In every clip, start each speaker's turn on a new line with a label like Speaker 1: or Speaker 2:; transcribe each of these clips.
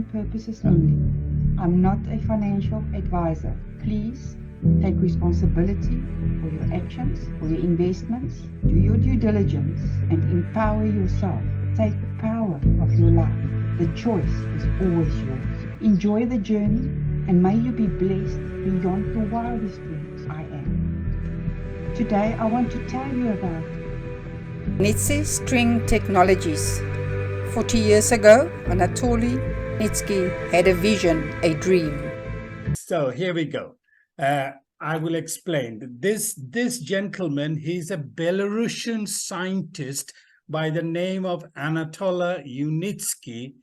Speaker 1: entertainment purposes only. I'm not a financial advisor. Please take responsibility for your actions, for your investments, do your due diligence, and empower yourself. Take power of your life. The choice is always yours. Enjoy the journey, and may you be blessed beyond your wildest dreams. I am. Today, I want to tell you about
Speaker 2: Unitsky String Technologies. 40 years ago, Anatoly Unitsky had a vision, a dream.
Speaker 3: So here we go. I will explain. This gentleman, he's a Belarusian scientist by the name of Anatoly Unitsky,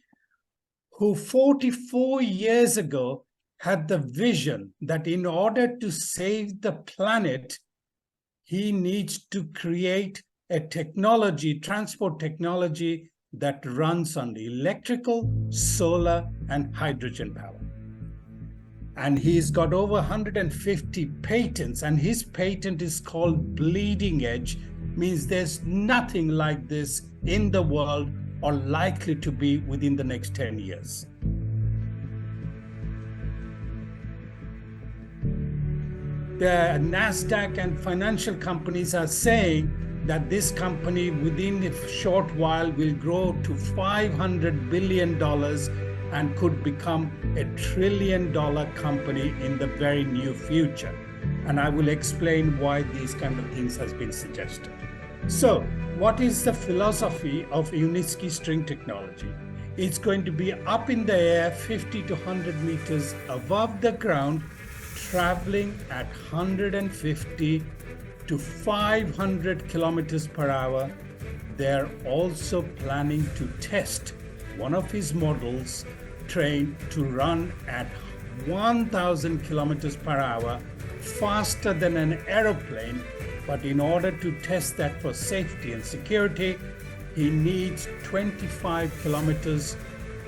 Speaker 3: who 44 years ago had the vision that in order to save the planet, he needs to create a technology, transport technology that runs on the electrical, solar, and hydrogen power. And he's got over 150 patents, and his patent is called bleeding edge, means there's nothing like this in the world or likely to be within the next 10 years. The NASDAQ and financial companies are saying that this company within a short while will grow to $500 billion and could become a $1 trillion company in the very near future. And I will explain why these kind of things has been suggested. So, what is the philosophy of Unitsky string technology? It's going to be up in the air 50 to 100 meters above the ground, traveling at 150 to 500 kilometers per hour. They're also planning to test one of his models trained to run at 1,000 kilometers per hour, faster than an aeroplane. But in order to test that for safety and security, he needs 25 kilometers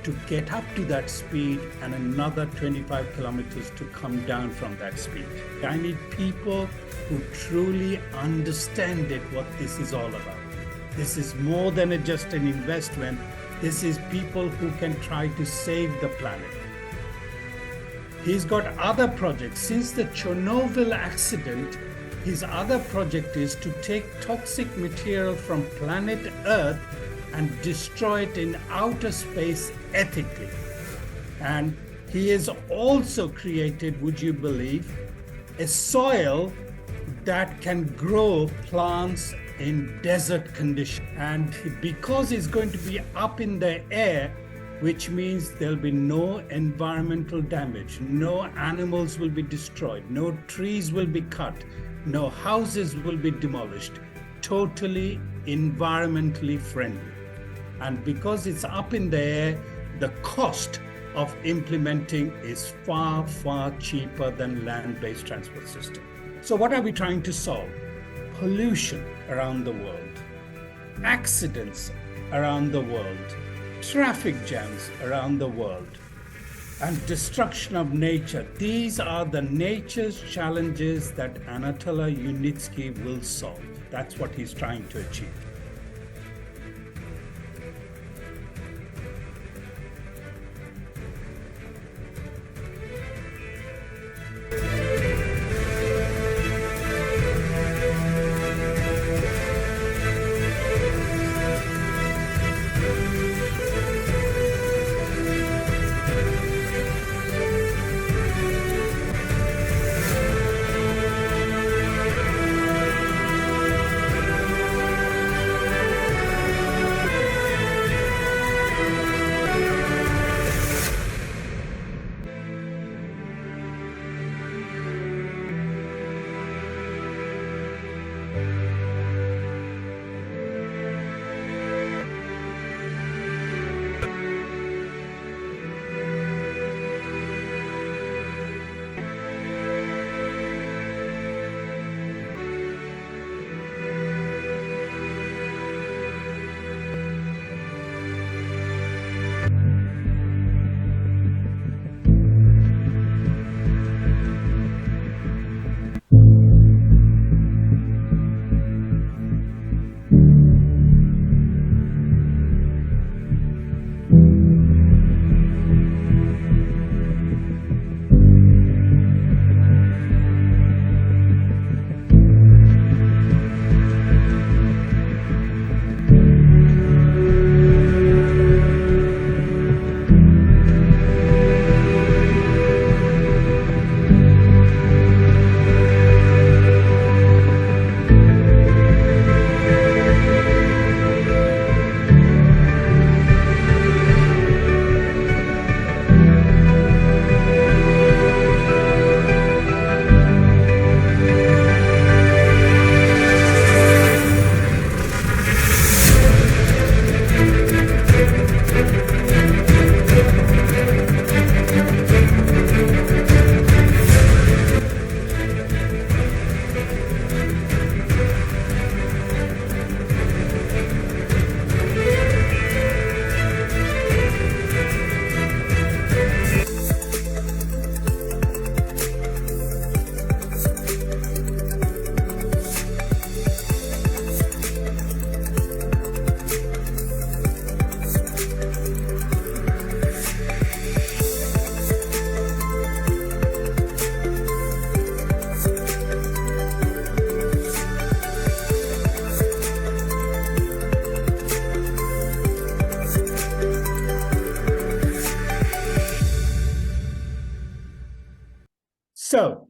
Speaker 3: to get up to that speed and another 25 kilometers to come down from that speed. I need people who truly understand it, what this is all about. This is more than just an investment. This is people who can try to save the planet. He's got other projects. Since the Chernobyl accident, his other project is to take toxic material from planet Earth and destroy it in outer space ethically. And he has also created, would you believe, a soil that can grow plants in desert conditions. And because it's going to be up in the air, which means there'll be no environmental damage, no animals will be destroyed, no trees will be cut, no houses will be demolished, totally environmentally friendly. And because it's up in the air, the cost of implementing is far, far cheaper than land-based transport system. So what are we trying to solve? Pollution around the world, accidents around the world, traffic jams around the world, and destruction of nature. These are the nature's challenges that Anatoly Unitsky will solve. That's what he's trying to achieve.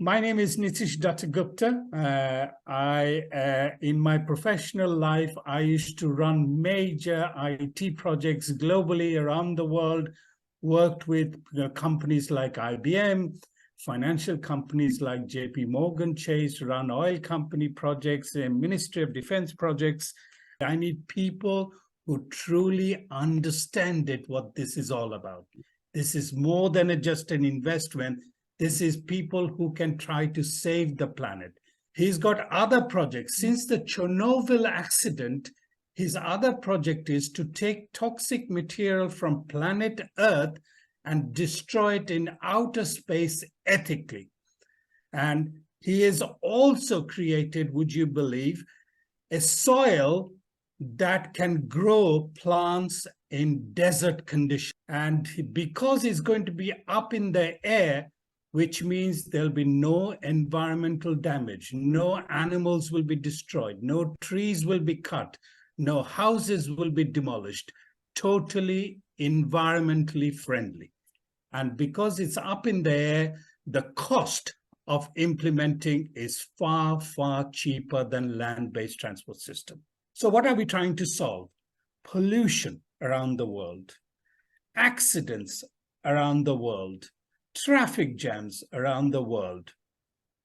Speaker 3: my name is Nitish Dattagupta. In my professional life, I used to run major IT projects globally around the world, worked with companies like IBM, financial companies like JP Morgan Chase, run oil company projects and Ministry of Defense projects. I need people who truly understand it, what this is all about. This is more than just an investment. This is people who can try to save the planet. He's got other projects. Since the Chernobyl accident, his other project is to take toxic material from planet Earth and destroy it in outer space ethically. And he has also created, would you believe, a soil that can grow plants in desert conditions. And because it's going to be up in the air, which means there'll be no environmental damage, no animals will be destroyed, no trees will be cut, no houses will be demolished, totally environmentally friendly. And because it's up in the air, the cost of implementing is far, far cheaper than land-based transport system. So what are we trying to solve? Pollution around the world, accidents around the world, traffic jams around the world,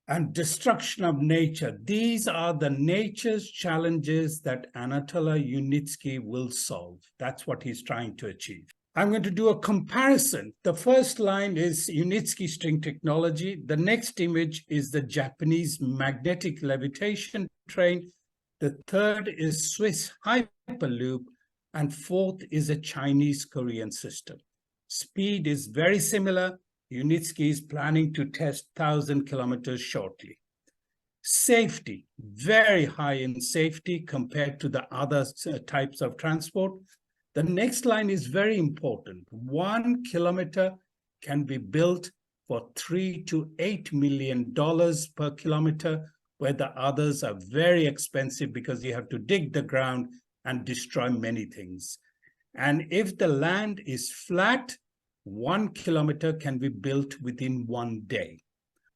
Speaker 3: and destruction of nature. These are the nature's challenges that Anatoly Unitsky will solve. That's what he's trying to achieve. I'm going to do a comparison. The first line is Unitsky string technology. The next image is the Japanese magnetic levitation train. The third is Swiss Hyperloop. And fourth is a Chinese-Korean system. Speed is very similar. Unitsky is planning to test 1,000 kilometers shortly. Safety, very high in safety compared to the other types of transport. The next line is very important. 1 kilometer can be built for $3 to $8 million per kilometer, where the others are very expensive because you have to dig the ground and destroy many things. And if the land is flat, 1 kilometer can be built within 1 day.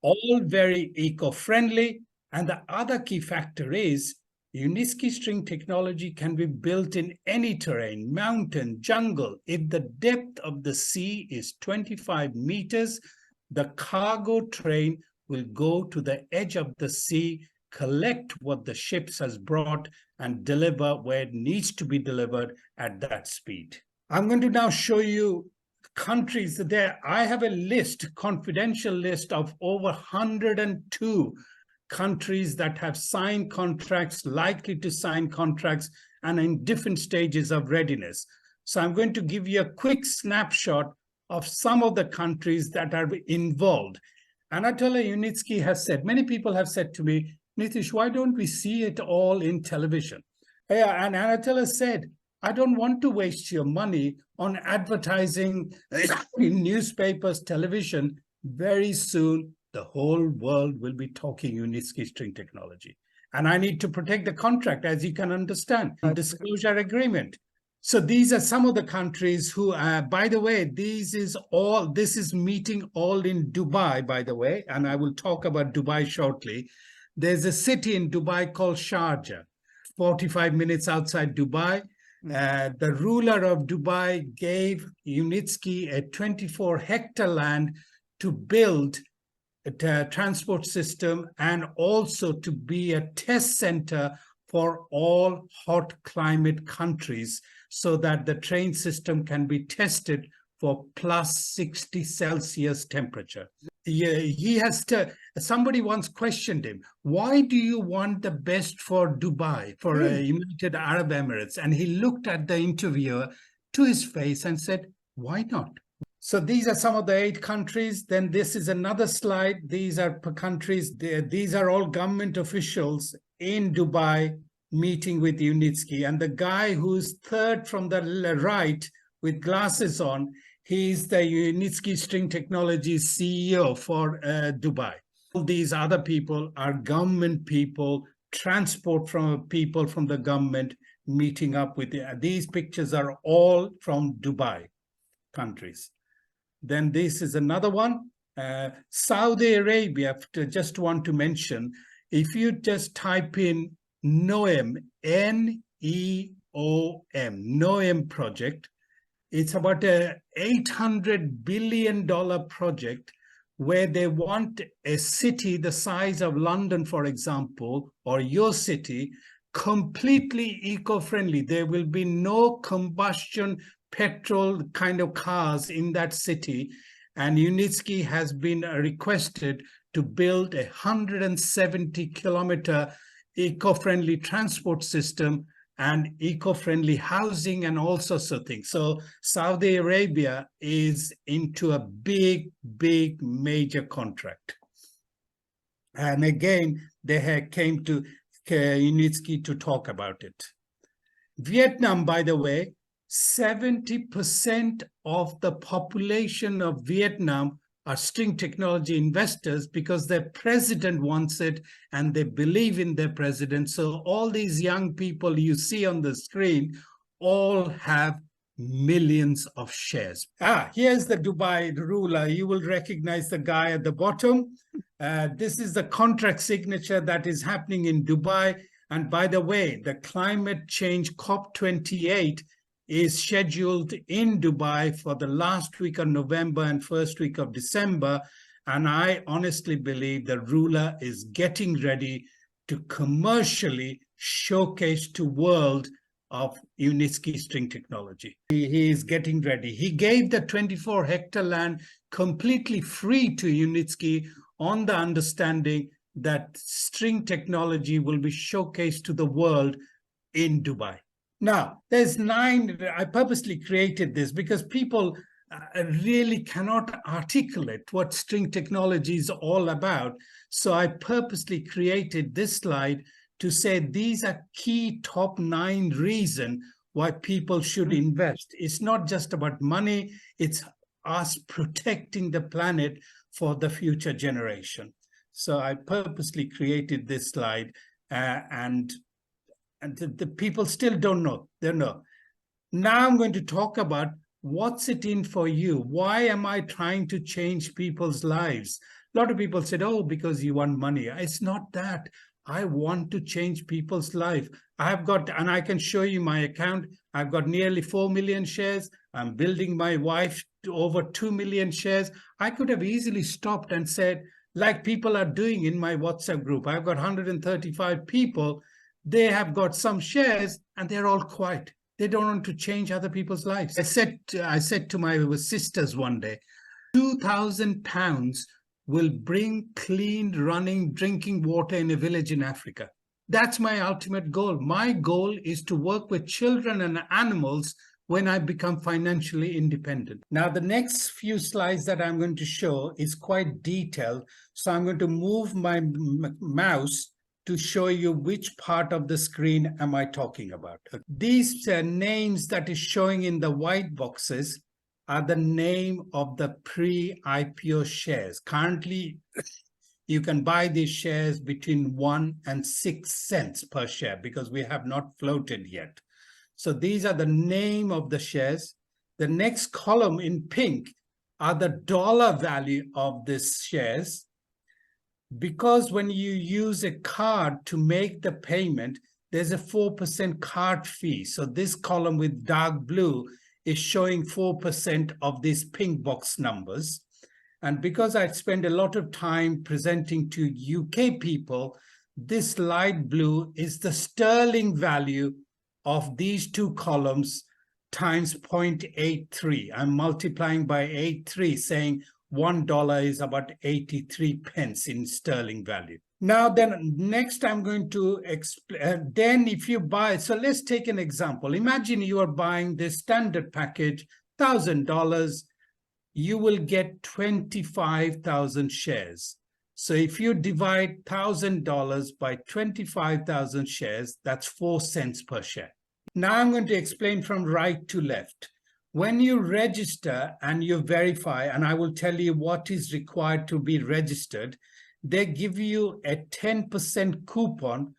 Speaker 3: All very eco-friendly. And the other key factor is Unitsky string technology can be built in any terrain, mountain, jungle. If the depth of the sea is 25 meters, the cargo train will go to the edge of the sea, collect what the ships has brought, and deliver where it needs to be delivered at that speed. I'm going to now show you countries there. I have a list, confidential list of over 102 countries that have signed contracts, likely to sign contracts, and in different stages of readiness. So I'm going to give you a quick snapshot of some of the countries that are involved. Anatoly Unitsky has said, many people have said to me, Nitish, why don't we see it all in television? Yeah, and Anatoly said, I don't want to waste your money on advertising in newspapers, television. Very soon, the whole world will be talking Unitsky string technology. And I need to protect the contract, as you can understand, a disclosure agreement. So these are some of the countries who, by the way, this is meeting all in Dubai, by the way, and I will talk about Dubai shortly. There's a city in Dubai called Sharjah, 45 minutes outside Dubai. The ruler of Dubai gave Unitsky a 24-hectare land to build a transport system and also to be a test center for all hot climate countries so that the train system can be tested for plus 60 Celsius temperature. Somebody once questioned him, why do you want the best for Dubai, for United Arab Emirates? And he looked at the interviewer to his face and said, why not? So these are some of the 8 countries. Then this is another slide. These are countries. These are all government officials in Dubai meeting with Unitsky. And the guy who's third from the right with glasses on, he's the Unitsky String Technologies CEO for Dubai. All these other people are government people, transport from people from the government meeting up with these pictures are all from Dubai countries. Then this is another one. Saudi Arabia, just want to mention, if you just type in NEOM, N-E-O-M, NEOM project, it's about a $800 billion project where they want a city the size of London, for example, or your city, completely eco-friendly. There will be no combustion petrol kind of cars in that city. And Unitsky has been requested to build a 170-kilometer eco-friendly transport system and eco-friendly housing and all sorts of things. So Saudi Arabia is into a big, big, major contract. And again, they came to Unitsky to talk about it. Vietnam, by the way, 70% of the population of Vietnam are string technology investors because their president wants it and they believe in their president. So all these young people you see on the screen all have millions of shares. Here's the Dubai ruler. You will recognize the guy at the bottom. This is the contract signature that is happening in Dubai. And by the way, the climate change COP28 is scheduled in Dubai for the last week of November and first week of December. And I honestly believe the ruler is getting ready to commercially showcase to world of Unitsky string technology. He is getting ready. He gave the 24-hectare land completely free to Unitsky on the understanding that string technology will be showcased to the world in Dubai. Now, there's 9, I purposely created this because people really cannot articulate what string technology is all about. So I purposely created this slide to say these are key top 9 reasons why people should invest. It's not just about money, it's us protecting the planet for the future generation. So I purposely created this slide and the people still don't know. They know. Now I'm going to talk about what's it in for you. Why am I trying to change people's lives? A lot of people said, oh, because you want money. It's not that. I want to change people's life. I've got, and I can show you my account. I've got nearly 4 million shares. I'm building my wife to over 2 million shares. I could have easily stopped and said, like people are doing in my WhatsApp group. I've got 135 people. They have got some shares and they're all quiet. They don't want to change other people's lives. I said to my sisters one day, £2,000 will bring clean, running, drinking water in a village in Africa. That's my ultimate goal. My goal is to work with children and animals when I become financially independent. Now, the next few slides that I'm going to show is quite detailed. So I'm going to move my mouse to show you which part of the screen am I talking about. These names that is showing in the white boxes are the name of the pre-IPO shares. Currently, you can buy these shares between 1 and 6 cents per share because we have not floated yet. So these are the name of the shares. The next column in pink are the dollar value of these shares. Because when you use a card to make the payment, there's a 4% card fee. So this column with dark blue is showing 4% of these pink box numbers. And because I spend a lot of time presenting to UK people, this light blue is the sterling value of these two columns times 0.83. I'm multiplying by 83, saying $1 is about 83 pence in sterling value. Now then, next I'm going to explain, then if you buy, so let's take an example. Imagine you are buying this standard package, $1,000, you will get 25,000 shares. So if you divide $1,000 by 25,000 shares, that's 4 cents per share. Now I'm going to explain from right to left. When you register and you verify, and I will tell you what is required to be registered, they give you a 10% coupon,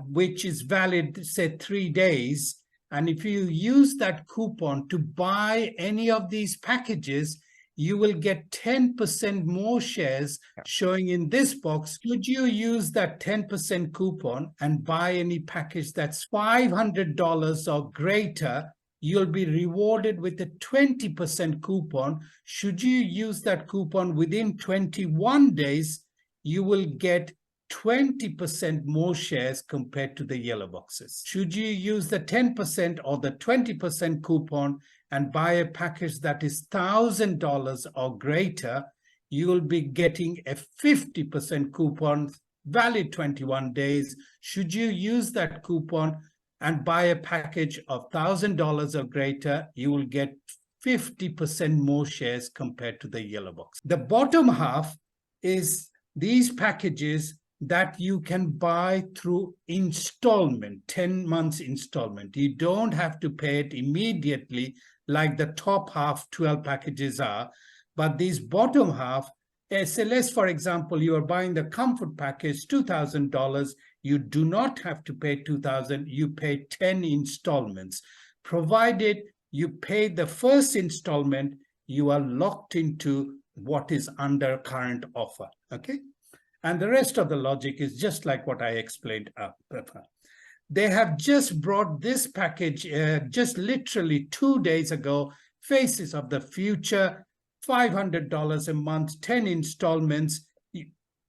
Speaker 3: which is valid, say, 3 days. And if you use that coupon to buy any of these packages, you will get 10% more shares showing in this box. Should you use that 10% coupon and buy any package that's $500 or greater, you'll be rewarded with a 20% coupon. Should you use that coupon within 21 days, you will get 20% more shares compared to the yellow boxes. Should you use the 10% or the 20% coupon and buy a package that is $1,000 or greater, you will be getting a 50% coupon valid 21 days. Should you use that coupon and buy a package of $1,000 or greater, you will get 50% more shares compared to the yellow box. The bottom half is these packages that you can buy through installment, 10 months installment. You don't have to pay it immediately like the top half 12 packages are, but these bottom half, so let's, for example, you are buying the comfort package, $2,000, you do not have to pay $2,000, you pay 10 installments. Provided you pay the first installment, you are locked into what is under current offer, okay? And the rest of the logic is just like what I explained. They have just brought this package just literally 2 days ago, Faces of the Future, $500 a month, 10 installments.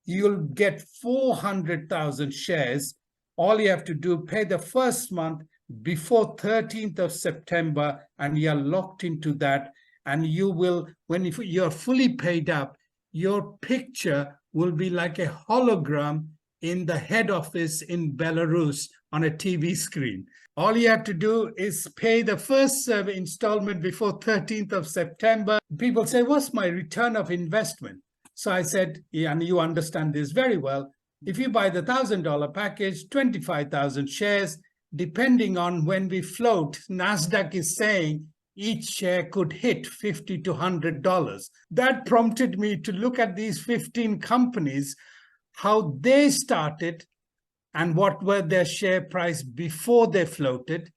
Speaker 3: You'll get 400,000 shares. All you have to do, pay the first month before 13th of September, and you're locked into that. And you will, when you're fully paid up, your picture will be like a hologram in the head office in Belarus on a TV screen. All you have to do is pay the first installment before 13th of September. People say, what's my return of investment? So I said, yeah, and you understand this very well. If you buy the $1,000 package, 25,000 shares, depending on when we float, NASDAQ is saying each share could hit $50 to $100. That prompted me to look at these 15 companies, how they started and what were their share price before they floated.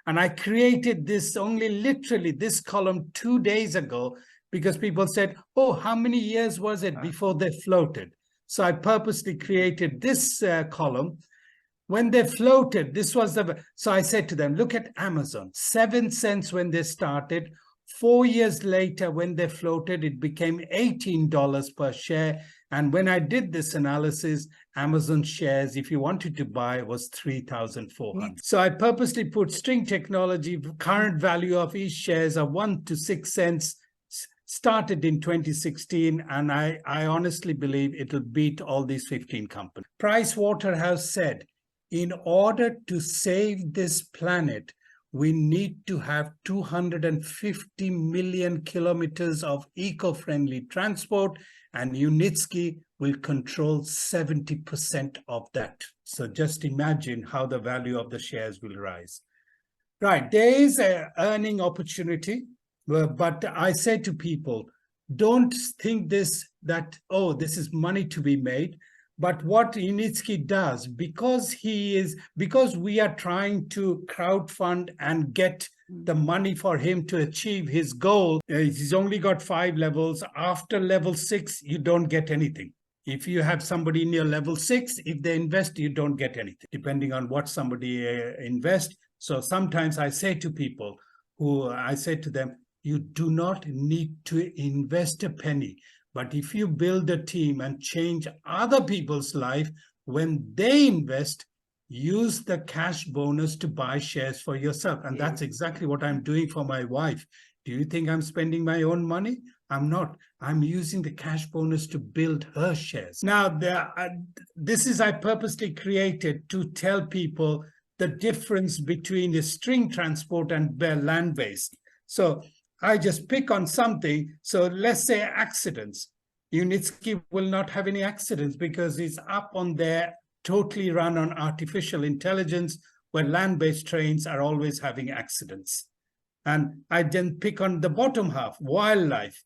Speaker 3: And I created this only literally this column 2 days ago because people said, oh, how many years was it before they floated? So I purposely created this column. When they floated, this was the, so I said to them, look at Amazon, 7 cents when they started. 4 years later, when they floated, it became $18 per share. And when I did this analysis, Amazon shares, if you wanted to buy, was 3,400. So I purposely put string technology, current value of each shares are 1 to 6 cents, started in 2016, and I honestly believe it'll beat all these 15 companies. Pricewaterhouse said, in order to save this planet, we need to have 250 million kilometers of eco-friendly transport, and Unitsky will control 70% of that. So just imagine how the value of the shares will rise. Right, there is an earning opportunity, but I say to people, don't think that, oh, this is money to be made. But what Unitsky does, because we are trying to crowdfund and get the money for him to achieve his goal, he's only got 5 levels. After level 6, you don't get anything. If you have somebody in your level 6, if they invest, you don't get anything, depending on what somebody invests. So sometimes I say to people I say to them, you do not need to invest a penny. But if you build a team and change other people's life, when they invest, use the cash bonus to buy shares for yourself. And that's exactly what I'm doing for my wife. Do you think I'm spending my own money? I'm not. I'm using the cash bonus to build her shares. Now, this is I purposely created to tell people the difference between the string transport and land-based. So I just pick on something. So let's say accidents. Unitsky will not have any accidents because it's up on there, totally run on artificial intelligence, where land-based trains are always having accidents. And I then pick on the bottom half, wildlife,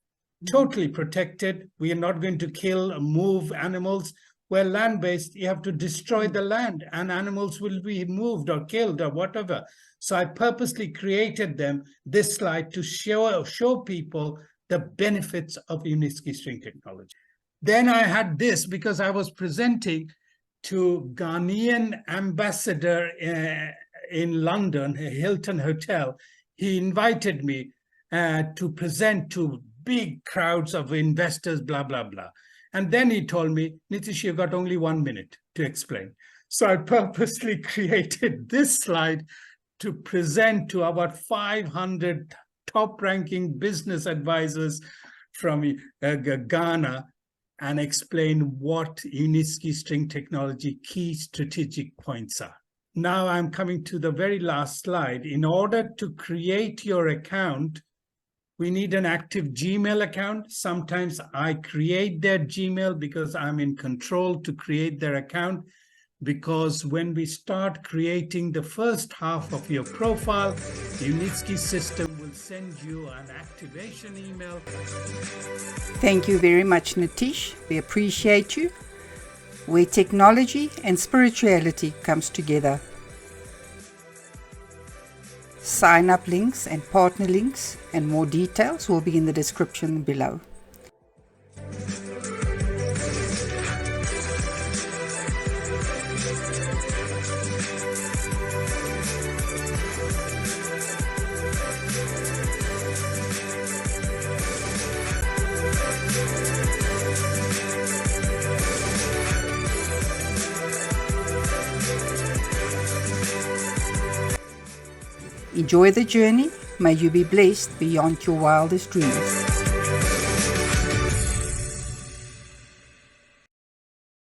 Speaker 3: totally protected. We are not going to kill or move animals. Where land-based, you have to destroy the land and animals will be moved or killed or whatever. So I purposely created this slide to show people the benefits of Unitsky string technology. Then I had this because I was presenting to Ghanaian ambassador in London, a Hilton Hotel. He invited me to present to big crowds of investors, blah, blah, blah. And then he told me, Nitish, you've got only 1 minute to explain. So I purposely created this slide to present to about 500 top-ranking business advisors from Ghana and explain what Unitsky string technology key strategic points are. Now I'm coming to the very last slide. In order to create your account, we need an active Gmail account. Sometimes I create their Gmail because I'm in control to create their account, because when we start creating the first half of your profile, the Unitsky system will send you an activation email.
Speaker 2: Thank you very much, Nitish. We appreciate you. Where technology and spirituality comes together. Sign up links and partner links and more details will be in the description below. Enjoy the journey. May you be blessed beyond your wildest dreams.